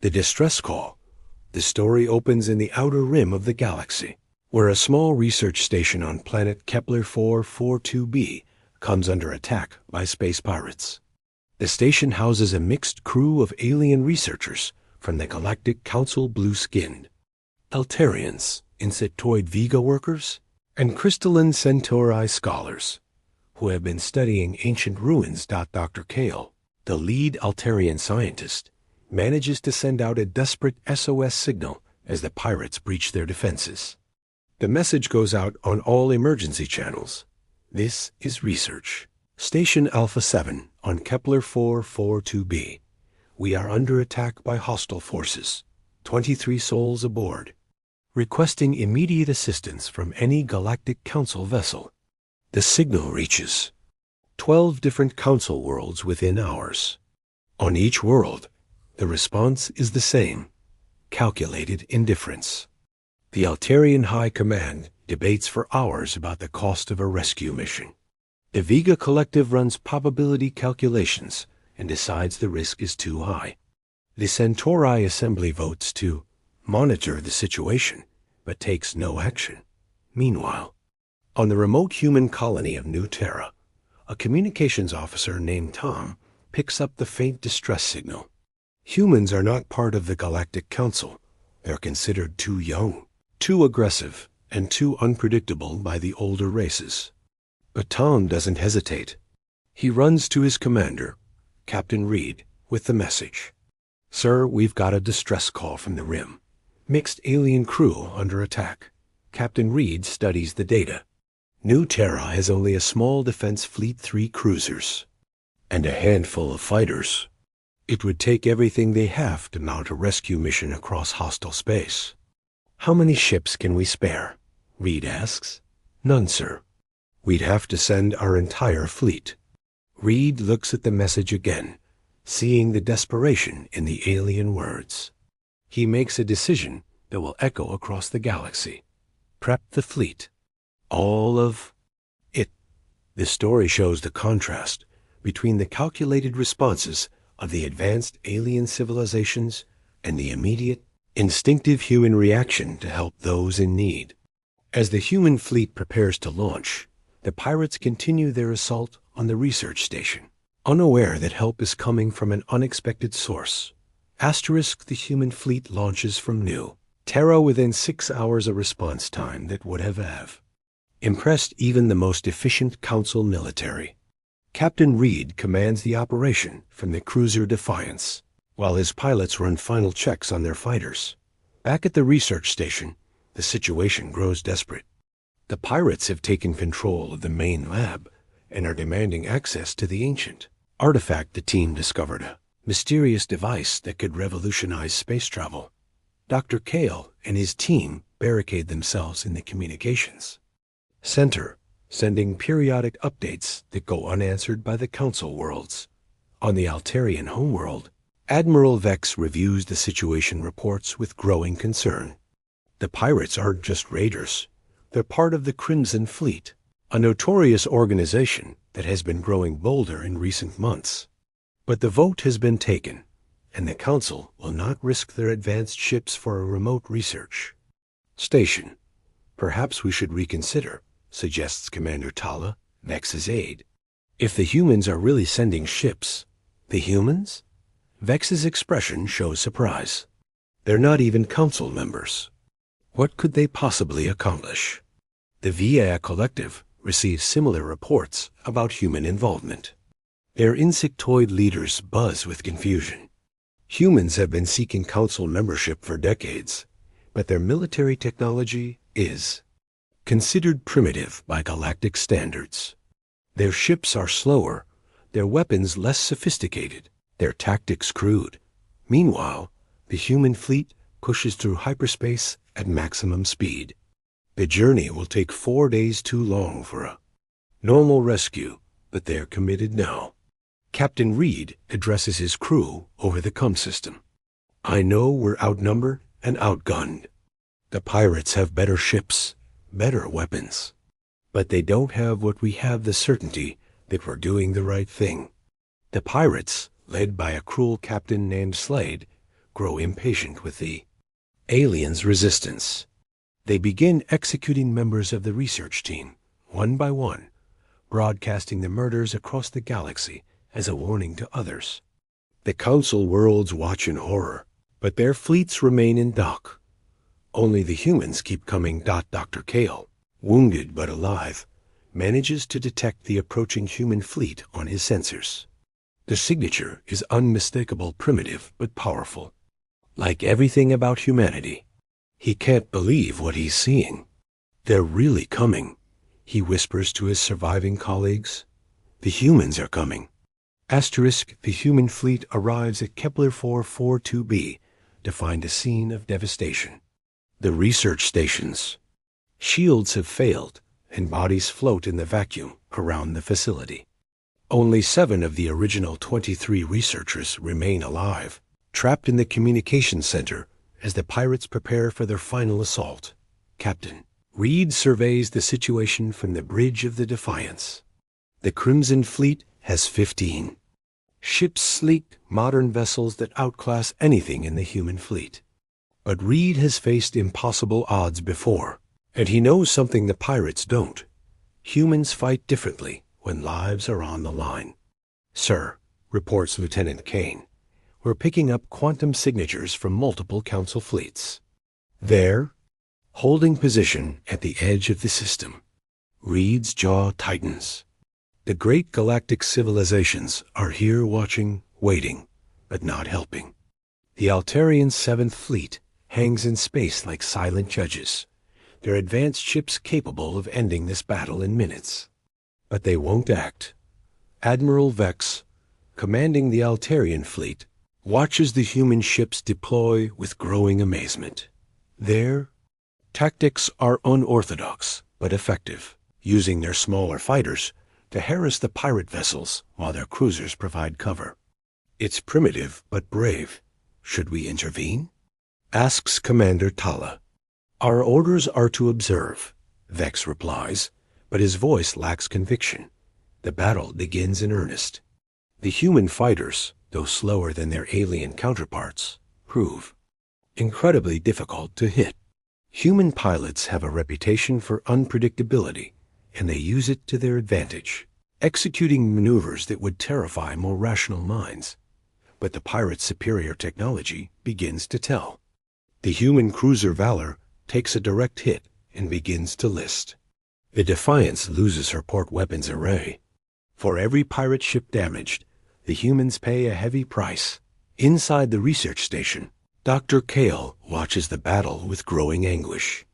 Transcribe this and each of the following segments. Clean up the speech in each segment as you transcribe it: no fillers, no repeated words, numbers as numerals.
The distress call. The story opens in the outer rim of the galaxy, where a small research station on planet Kepler 442b comes under attack by space pirates. The station houses a mixed crew of alien researchers from the Galactic Council blue-skinned, Altarians, insectoid Vega workers, and crystalline Centauri scholars, who have been studying ancient ruins. Dr. Kale, the lead Altarian scientist, manages to send out a desperate SOS signal as the pirates breach their defenses. The message goes out on all emergency channels. This is research. Station Alpha 7 on Kepler 442b. We are under attack by hostile forces. 23 souls aboard. Requesting immediate assistance from any Galactic Council vessel. The signal reaches 12 different Council worlds within hours. On each world, the response is the same: calculated indifference. The Altarian High Command debates for hours about the cost of a rescue mission. The Vega Collective runs probability calculations and decides the risk is too high. The Centauri Assembly votes to monitor the situation, but takes no action. Meanwhile, on the remote human colony of New Terra, a communications officer named Tom picks up the faint distress signal. Humans are not part of the Galactic Council. They're considered too young, too aggressive, and too unpredictable by the older races. But Tom doesn't hesitate. He runs to his commander, Captain Reed, with the message. "Sir, we've got a distress call from the Rim. Mixed alien crew under attack." Captain Reed studies the data. New Terra has only a small defense fleet, 3 cruisers, and a handful of fighters. It would take everything they have to mount a rescue mission across hostile space. "How many ships can we spare?" Reed asks. "None, sir. We'd have to send our entire fleet." Reed looks at the message again, seeing the desperation in the alien words. He makes a decision that will echo across the galaxy. Prep the fleet. All of it. The story shows the contrast between the calculated responses of the advanced alien civilizations and the immediate, instinctive human reaction to help those in need. As the human fleet prepares to launch, the pirates continue their assault on the research station, unaware that help is coming from an unexpected source. The human fleet launches from New Terra within 6 hours of response time that would have impressed even the most efficient Council military. Captain Reed commands the operation from the cruiser Defiance, while his pilots run final checks on their fighters. Back at the research station, the situation grows desperate. The pirates have taken control of the main lab and are demanding access to the ancient artifact the team discovered, a mysterious device that could revolutionize space travel. Dr. Kale and his team barricade themselves in the communications center, sending periodic updates that go unanswered by the Council worlds. On the Altarian homeworld, Admiral Vex reviews the situation reports with growing concern. The pirates aren't just raiders. They're part of the Crimson Fleet, a notorious organization that has been growing bolder in recent months. But the vote has been taken, and the Council will not risk their advanced ships for a remote research station. "Perhaps we should reconsider," suggests Commander Tala, Vex's aide. "If the humans are really sending ships." "The humans?" Vex's expression shows surprise. "They're not even Council members. What could they possibly accomplish?" The Vega Collective receives similar reports about human involvement. Their insectoid leaders buzz with confusion. Humans have been seeking Council membership for decades, but their military technology is considered primitive by galactic standards. Their ships are slower, their weapons less sophisticated, their tactics crude. Meanwhile, the human fleet pushes through hyperspace at maximum speed. The journey will take 4 days too long for a normal rescue, but they're committed now. Captain Reed addresses his crew over the comm system. "I know we're outnumbered and outgunned. The pirates have better ships, better weapons, but they don't have what we have, the certainty that we're doing the right thing." The pirates, led by a cruel captain named Slade, grow impatient with the aliens' resistance. They begin executing members of the research team, one by one, broadcasting the murders across the galaxy as a warning to others. The Council worlds watch in horror, but their fleets remain in dock. Only the humans keep coming. Dr. Kale, wounded but alive, manages to detect the approaching human fleet on his sensors. The signature is unmistakable, primitive but powerful. Like everything about humanity, he can't believe what he's seeing. They're really coming, he whispers to his surviving colleagues. The humans are coming. The human fleet arrives at Kepler 442b to find a scene of devastation. The research stations. Shields have failed, and bodies float in the vacuum around the facility. Only 7 of the original 23 researchers remain alive, trapped in the communications center as the pirates prepare for their final assault. Captain Reed surveys the situation from the bridge of the Defiance. The Crimson Fleet has 15 ships, sleek, modern vessels that outclass anything in the human fleet. But Reed has faced impossible odds before, and he knows something the pirates don't. Humans fight differently when lives are on the line. Sir, reports Lieutenant Kane, we're picking up quantum signatures from multiple Council fleets. There, holding position at the edge of the system, Reed's jaw tightens. The great galactic civilizations are here watching, waiting, but not helping. The Altarian 7th Fleet hangs in space like silent judges, their advanced ships capable of ending this battle in minutes. But they won't act. Admiral Vex, commanding the Altarian fleet, watches the human ships deploy with growing amazement. Their tactics are unorthodox but effective, using their smaller fighters to harass the pirate vessels while their cruisers provide cover. It's primitive but brave. Should we intervene? Asks Commander Tala. Our orders are to observe, Vex replies, but his voice lacks conviction. The battle begins in earnest. The human fighters, though slower than their alien counterparts, prove incredibly difficult to hit. Human pilots have a reputation for unpredictability, and they use it to their advantage, executing maneuvers that would terrify more rational minds. But the pirates' superior technology begins to tell. The human cruiser Valor takes a direct hit and begins to list. The Defiance loses her port weapons array. For every pirate ship damaged, the humans pay a heavy price. Inside the research station, Dr. Kale watches the battle with growing anguish.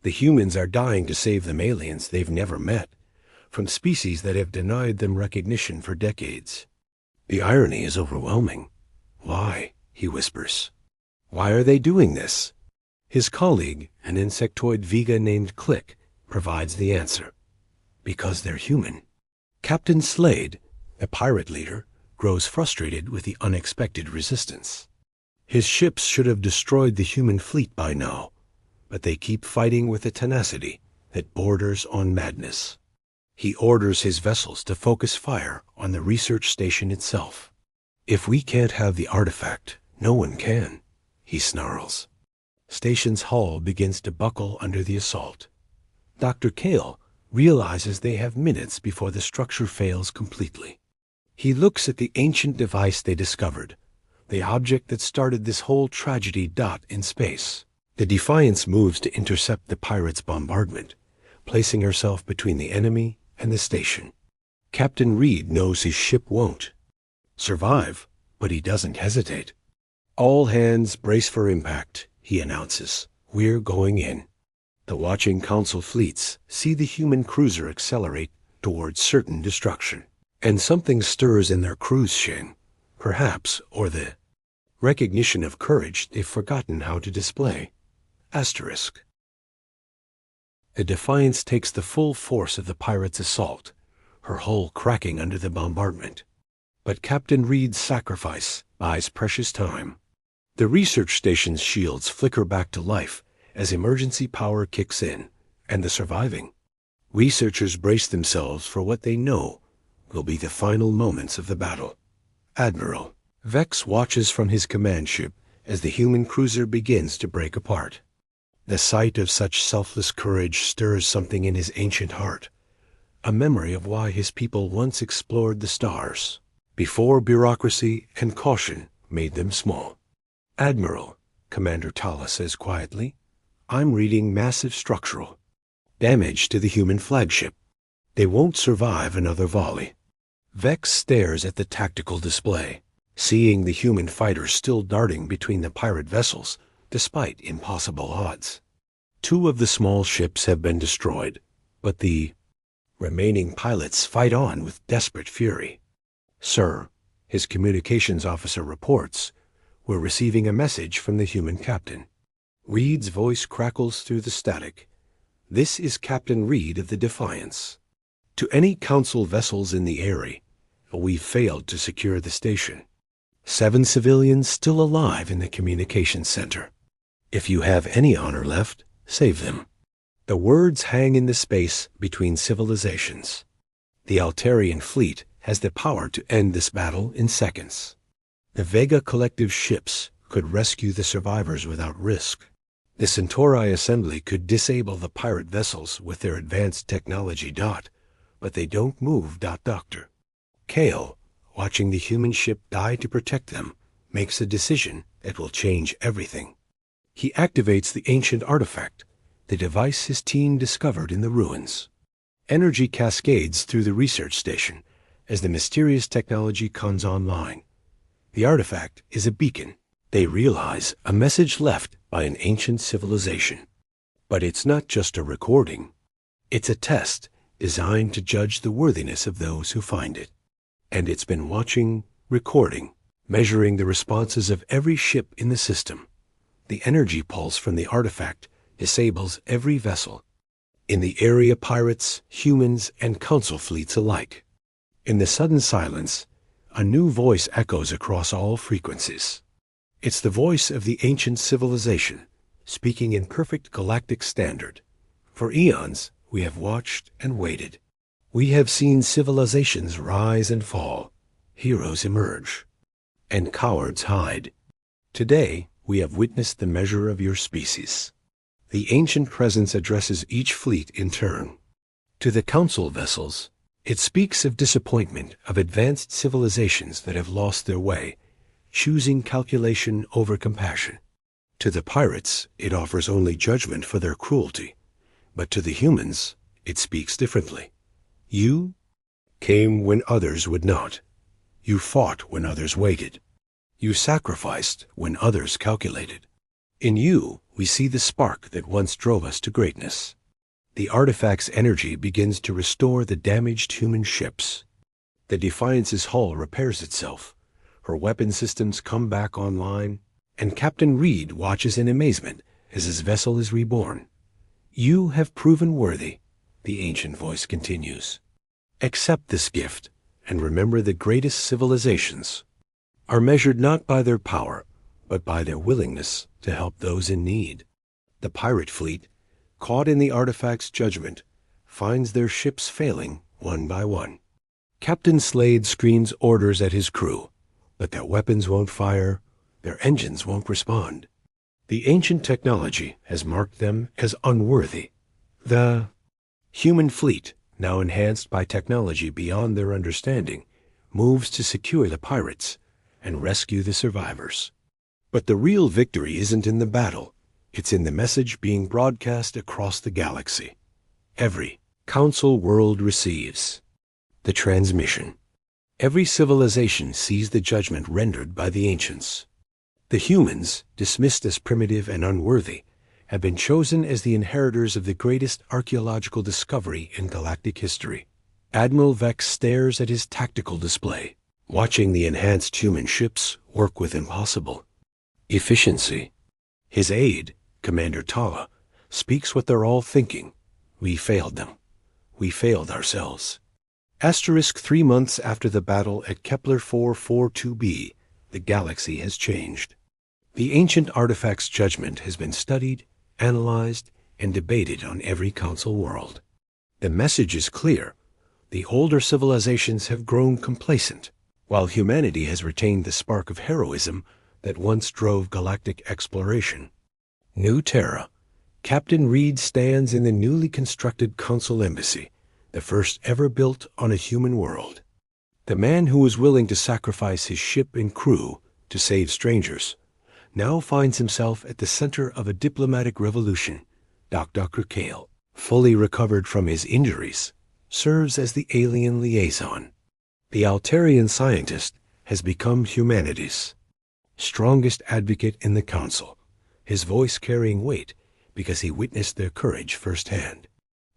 The humans are dying to save them aliens they've never met, from species that have denied them recognition for decades. The irony is overwhelming. Why? He whispers. Why are they doing this? His colleague, an insectoid Vega named Click, provides the answer. Because they're human. Captain Slade, the pirate leader, grows frustrated with the unexpected resistance. His ships should have destroyed the human fleet by now, but they keep fighting with a tenacity that borders on madness. He orders his vessels to focus fire on the research station itself. If we can't have the artifact, no one can, he snarls. Station's hull begins to buckle under the assault. Dr. Kale realizes they have minutes before the structure fails completely. He looks at the ancient device they discovered, the object that started this whole tragedy. In space, the Defiance moves to intercept the pirates' bombardment, placing herself between the enemy and the station. Captain Reed knows his ship won't survive, but he doesn't hesitate. All hands brace for impact, he announces. We're going in. The watching Council fleets see the human cruiser accelerate towards certain destruction, and something stirs in their cruise shame, perhaps, or the recognition of courage they've forgotten how to display. Asterisk. The Defiance takes the full force of the pirates' assault, her hull cracking under the bombardment. But Captain Reed's sacrifice buys precious time. The research station's shields flicker back to life as emergency power kicks in, and the surviving researchers brace themselves for what they know will be the final moments of the battle. Admiral Vex watches from his command ship as the human cruiser begins to break apart. The sight of such selfless courage stirs something in his ancient heart, a memory of why his people once explored the stars, before bureaucracy and caution made them small. "Admiral," Commander Tala says quietly, "I'm reading massive structural damage to the human flagship. They won't survive another volley." Vex stares at the tactical display, seeing the human fighters still darting between the pirate vessels despite impossible odds. 2 of the small ships have been destroyed, but the remaining pilots fight on with desperate fury. "Sir," his communications officer reports, "we're receiving a message from the human captain." Reed's voice crackles through the static. "This is Captain Reed of the Defiance. To any council vessels in the area, we've failed to secure the station. 7 civilians still alive in the communications center. If you have any honor left, save them." The words hang in the space between civilizations. The Altarian fleet has the power to end this battle in seconds. The Vega Collective ships could rescue the survivors without risk. The Centauri Assembly could disable the pirate vessels with their advanced technology. But they don't move. Doctor. Kale, watching the human ship die to protect them, makes a decision that will change everything. He activates the ancient artifact, the device his team discovered in the ruins. Energy cascades through the research station as the mysterious technology comes online. The artifact is a beacon. They realize a message left by an ancient civilization. But it's not just a recording. It's a test designed to judge the worthiness of those who find it. And it's been watching, recording, measuring the responses of every ship in the system. The energy pulse from the artifact disables every vessel. In the area, pirates, humans, and council fleets alike. In the sudden silence, a new voice echoes across all frequencies. It's the voice of the ancient civilization, speaking in perfect galactic standard. "For eons, we have watched and waited. We have seen civilizations rise and fall, heroes emerge, and cowards hide. Today, we have witnessed the measure of your species." The ancient presence addresses each fleet in turn. To the council vessels, it speaks of disappointment of advanced civilizations that have lost their way, choosing calculation over compassion. To the pirates, it offers only judgment for their cruelty. But to the humans, it speaks differently. You came when others would not. You fought when others waited. You sacrificed when others calculated. In you, we see the spark that once drove us to greatness. The artifact's energy begins to restore the damaged human ships. The Defiance's hull repairs itself. Her weapon systems come back online, and Captain Reed watches in amazement as his vessel is reborn. "You have proven worthy," the ancient voice continues. "Accept this gift, and remember the greatest civilizations are measured not by their power, but by their willingness to help those in need." The pirate fleet, caught in the artifact's judgment, finds their ships failing one by one. Captain Slade screams orders at his crew, but their weapons won't fire, their engines won't respond. The ancient technology has marked them as unworthy. The human fleet, now enhanced by technology beyond their understanding, moves to secure the pirates and rescue the survivors. But the real victory isn't in the battle. It's in the message being broadcast across the galaxy. Every council world receives the transmission. Every civilization sees the judgment rendered by the ancients. The humans, dismissed as primitive and unworthy, have been chosen as the inheritors of the greatest archaeological discovery in galactic history. Admiral Vex stares at his tactical display, watching the enhanced human ships work with impossible efficiency. His aide, Commander Tala, speaks what they're all thinking. We failed them. We failed ourselves. 3 months after the battle at Kepler 442b, the galaxy has changed. The ancient artifact's judgment has been studied, analyzed, and debated on every council world. The message is clear. The older civilizations have grown complacent. While humanity has retained the spark of heroism, that once drove galactic exploration. New Terra. Captain Reed stands in the newly constructed Council Embassy, the first ever built on a human world. The man who was willing to sacrifice his ship and crew to save strangers now finds himself at the center of a diplomatic revolution. Dr. Kale, fully recovered from his injuries, serves as the alien liaison. The Altarian scientist has become humanity's strongest advocate in the Council, his voice carrying weight because he witnessed their courage firsthand.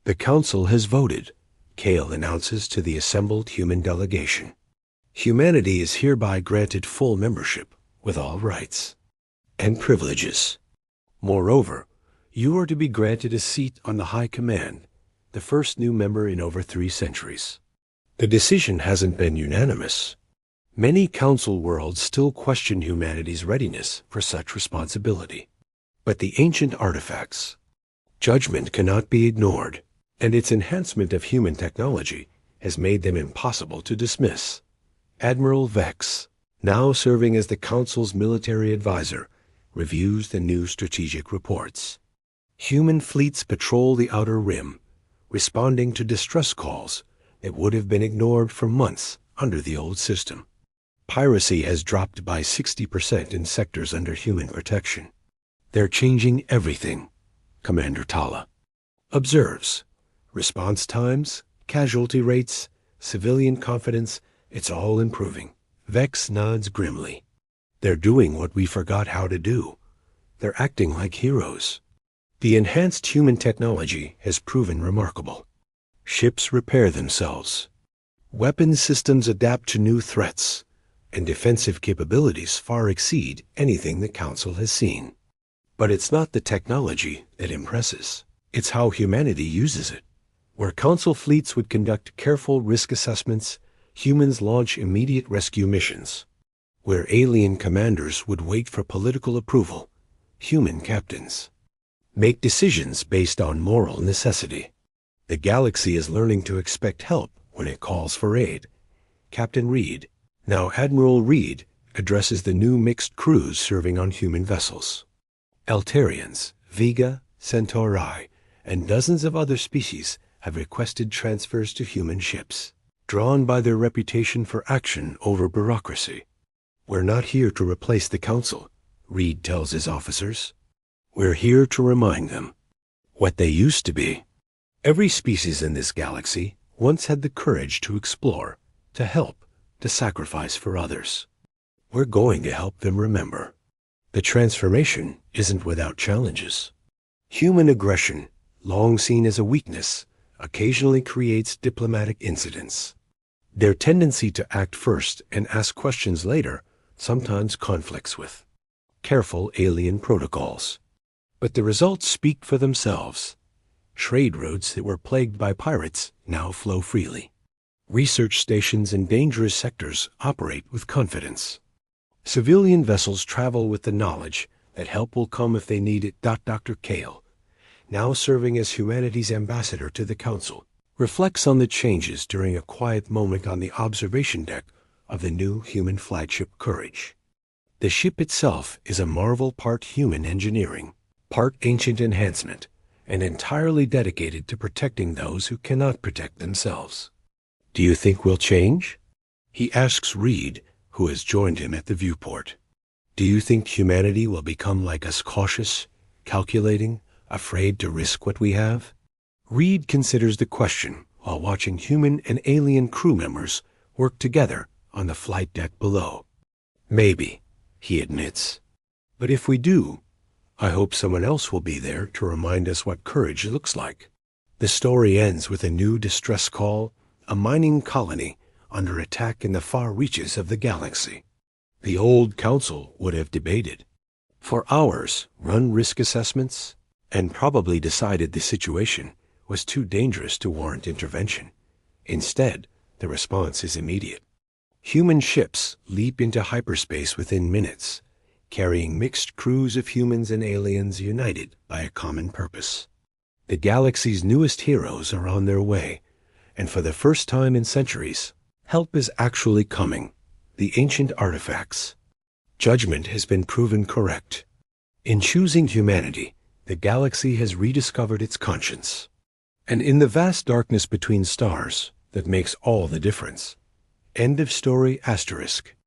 The Council has voted, Kale announces to the assembled human delegation. Humanity is hereby granted full membership with all rights and privileges. Moreover, you are to be granted a seat on the High Command, the first new member in over 3 centuries. The decision hasn't been unanimous. Many Council worlds still question humanity's readiness for such responsibility. But the ancient artifacts, judgment cannot be ignored, and its enhancement of human technology has made them impossible to dismiss. Admiral Vex, now serving as the Council's military advisor, reviews the new strategic reports. Human fleets patrol the Outer Rim, responding to distress calls that would have been ignored for months under the old system. Piracy has dropped by 60% in sectors under human protection. They're changing everything, Commander Tala observes. Response times, casualty rates, civilian confidence, it's all improving. Vex nods grimly. They're doing what we forgot how to do. They're acting like heroes. The enhanced human technology has proven remarkable. Ships repair themselves. Weapons systems adapt to new threats, and defensive capabilities far exceed anything the Council has seen. But it's not the technology that impresses. It's how humanity uses it. Where Council fleets would conduct careful risk assessments, humans launch immediate rescue missions. Where alien commanders would wait for political approval, human captains make decisions based on moral necessity. The galaxy is learning to expect help when it calls for aid. Captain Reed, now Admiral Reed, addresses the new mixed crews serving on human vessels. Altarians, Vega, Centauri, and dozens of other species have requested transfers to human ships, drawn by their reputation for action over bureaucracy. We're not here to replace the Council, Reed tells his officers. We're here to remind them what they used to be. Every species in this galaxy once had the courage to explore, to help, to sacrifice for others. We're going to help them remember. The transformation isn't without challenges. Human aggression, long seen as a weakness, occasionally creates diplomatic incidents. Their tendency to act first and ask questions later sometimes conflicts with careful alien protocols. But the results speak for themselves. Trade routes that were plagued by pirates now flow freely. Research stations in dangerous sectors operate with confidence. Civilian vessels travel with the knowledge that help will come if they need it. Dr. Kale, now serving as humanity's ambassador to the Council, reflects on the changes during a quiet moment on the observation deck of the new human flagship Courage. The ship itself is a marvel, part human engineering, part ancient enhancement, and entirely dedicated to protecting those who cannot protect themselves. Do you think we'll change? He asks Reed, who has joined him at the viewport. Do you think humanity will become like us, cautious, calculating, afraid to risk what we have? Reed considers the question while watching human and alien crew members work together on the flight deck below. Maybe, he admits. But if we do, I hope someone else will be there to remind us what courage looks like. The story ends with a new distress call, a mining colony under attack in the far reaches of the galaxy. The old Council would have debated for hours, run risk assessments, and probably decided the situation was too dangerous to warrant intervention. Instead, the response is immediate. Human ships leap into hyperspace within minutes, carrying mixed crews of humans and aliens united by a common purpose. The galaxy's newest heroes are on their way, and for the first time in centuries, help is actually coming. The ancient artifacts, Judgment has been proven correct. In choosing humanity, the galaxy has rediscovered its conscience. And in the vast darkness between stars, that makes all the difference. End of story **.